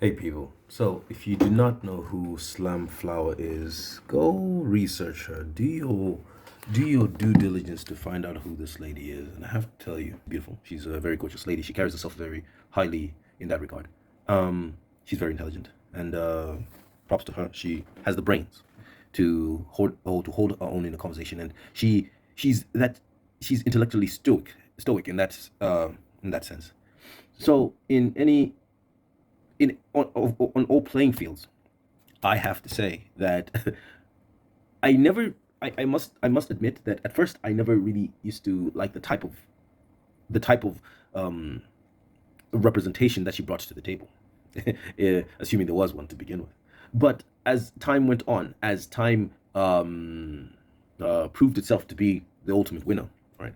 Hey people, so if you do not know who Slumflower is, go research her. Do your due diligence to find out who this lady is. And I have to tell you, beautiful. She's a very gorgeous lady. She carries herself very highly in that regard. She's very intelligent, and props to her. She has the brains to hold her own in a conversation, and she's intellectually stoic in that sense. So on all playing fields, I have to say that I never I must admit that at first I never really used to like the type of um, representation that she brought to the table, assuming there was one to begin with. But as time went on, as time proved itself to be the ultimate winner, right?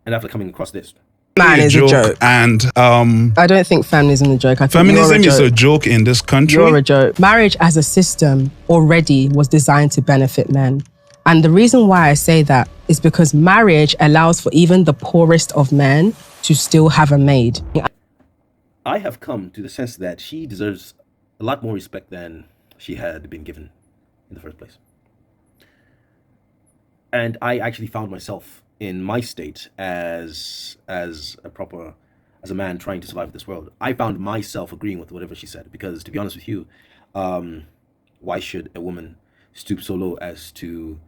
And after coming across this, Man is a joke. And I don't think feminism is a joke. I think feminism you're is a joke in this country. You're a joke. Marriage as a system already was designed to benefit men. And the reason why I say that is because marriage allows for even the poorest of men to still have a maid. I have come to the sense that she deserves a lot more respect than she had been given in the first place. And I actually found myself in my state as a man trying to survive this world. I found myself agreeing with whatever she said because, to be honest with you, um, why should a woman stoop so low as to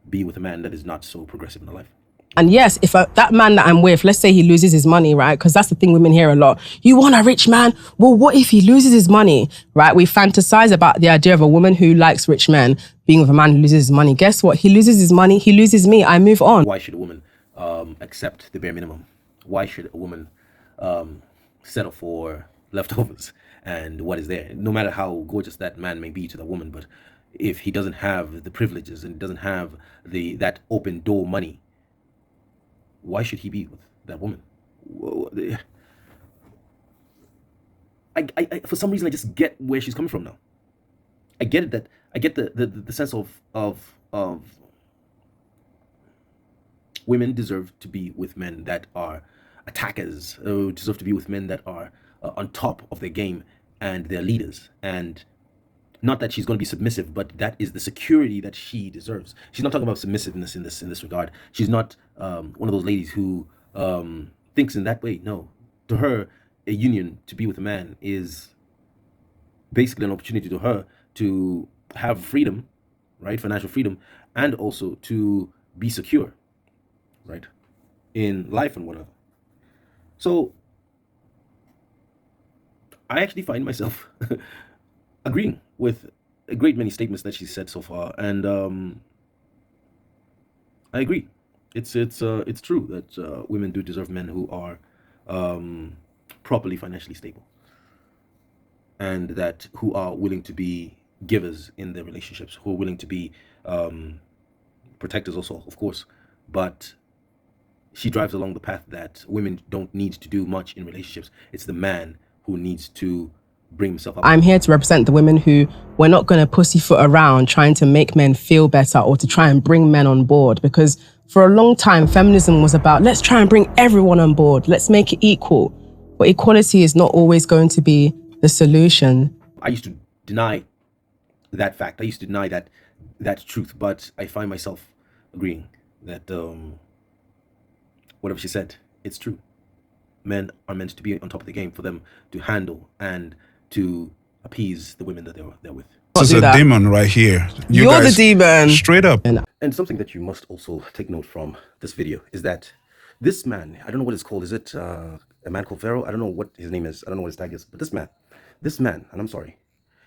be with a man that is not so progressive in her life? And yes, if that man that I'm with, let's say he loses his money, right? Because that's the thing women hear a lot. You want a rich man? Well, what if he loses his money, right? We fantasize about the idea of a woman who likes rich men being with a man who loses his money. Guess what? He loses his money. He loses me. I move on. Why should a woman accept the bare minimum? Why should a woman settle for leftovers and what is there? No matter how gorgeous that man may be to the woman, but if he doesn't have the privileges and doesn't have that open door money, why should he be with that woman? For some reason I just get where she's coming from now. I get it that I get the sense of women deserve to be with men that are attackers, deserve to be with men that are on top of their game and they're leaders. And not that she's going to be submissive, but that is the security that she deserves. She's not talking about submissiveness in this regard. She's not one of those ladies who thinks in that way. No, to her, a union to be with a man is basically an opportunity to her to have freedom, right, financial freedom, and also to be secure, right, in life and whatever. So I actually find myself agreeing with a great many statements that she said so far, and I agree. It's true that women do deserve men who are properly financially stable, and that who are willing to be givers in their relationships, who are willing to be protectors also, of course. But she drives along the path that women don't need to do much in relationships. It's the man who needs to bring himself up. I'm here to represent the women who we're not going to pussyfoot around trying to make men feel better or to try and bring men on board, because for a long time, feminism was about, let's try and bring everyone on board. Let's make it equal. But equality is not always going to be the solution. I used to deny that fact. I used to deny that truth, but I find myself agreeing that whatever she said, it's true. Men are meant to be on top of the game for them to handle and to appease the women that they're with. This is a demon right here. You're the demon. Straight up. And something that you must also take note from this video is that this man, I don't know what it's called. Is it a man called Pharaoh? I don't know what his name is. I don't know what his tag is. But this man, and I'm sorry,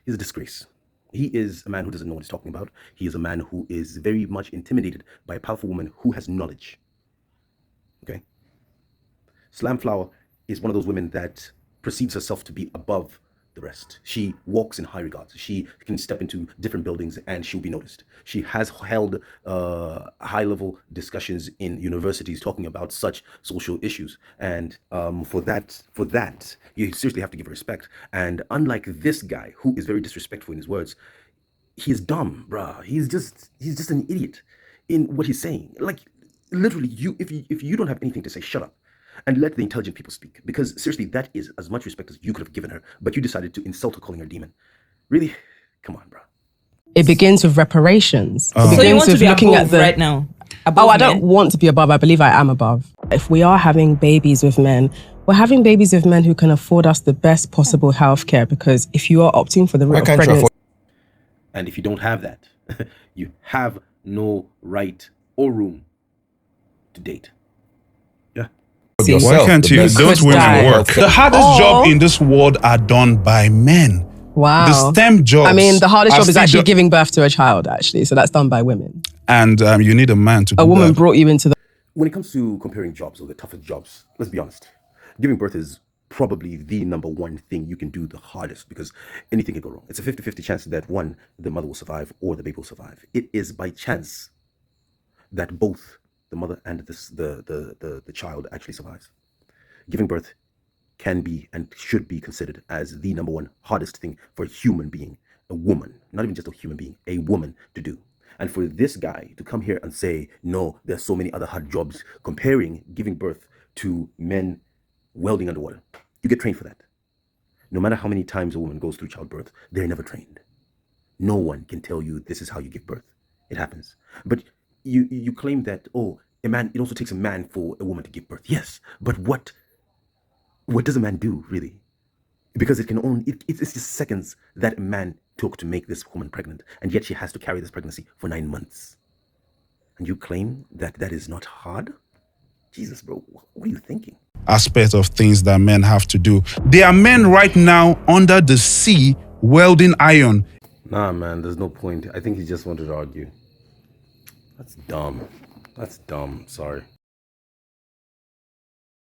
he's a disgrace. He is a man who doesn't know what he's talking about. He is a man who is very much intimidated by a powerful woman who has knowledge. Okay? Slumflower is one of those women that perceives herself to be above the rest. She walks in high regards. She can step into different buildings and she'll be noticed. She has held high-level discussions in universities talking about such social issues. And for that, you seriously have to give her respect. And unlike this guy, who is very disrespectful in his words, he is dumb, bruh. He's just an idiot in what he's saying. Like, literally, if you don't have anything to say, shut up. and let the intelligent people speak. Because seriously, that is as much respect as you could have given her, but you decided to insult her calling her a demon. Really? Come on, bro. It begins with reparations. It So you begins want to with be looking above at the right now? Above I don't men? want to be above. I believe I am above. If we are having babies with men, we're having babies with men who can afford us the best possible healthcare. Because if you are opting for the route of pregnancy, and if you don't have that, you have no right or room to date. Yeah. Why can't you? Don't women die. work? The hardest job in this world are done by men. wow. The STEM jobs. I mean, the hardest are job is still actually giving birth to a child, actually. So that's done by women. And you need a man to do A woman that. brought you into the... When it comes to comparing jobs or the toughest jobs, let's be honest. Giving birth is probably the number one thing you can do the hardest, because anything can go wrong. It's a 50-50 chance that one, the mother will survive or the baby will survive. It is by chance that both the mother and the child actually survives. Giving birth can be and should be considered as the number one hardest thing for a human being, a woman, not even just a human being, a woman to do. And for this guy to come here and say, no, there's so many other hard jobs, comparing giving birth to men welding underwater. You get trained for that. No matter how many times a woman goes through childbirth, they're never trained. No one can tell you this is how you give birth. It happens. But you claim that, oh, a man, it also takes a man for a woman to give birth. Yes, but what does a man do, really? Because it can only, it's just seconds that a man took to make this woman pregnant, and yet she has to carry this pregnancy for 9 months. And you claim that that is not hard? Jesus, bro, what are you thinking? Aspect of things that men have to do. There are men right now under the sea welding iron. Nah, man, there's no point. I think he just wanted to argue. That's dumb. That's dumb. Sorry.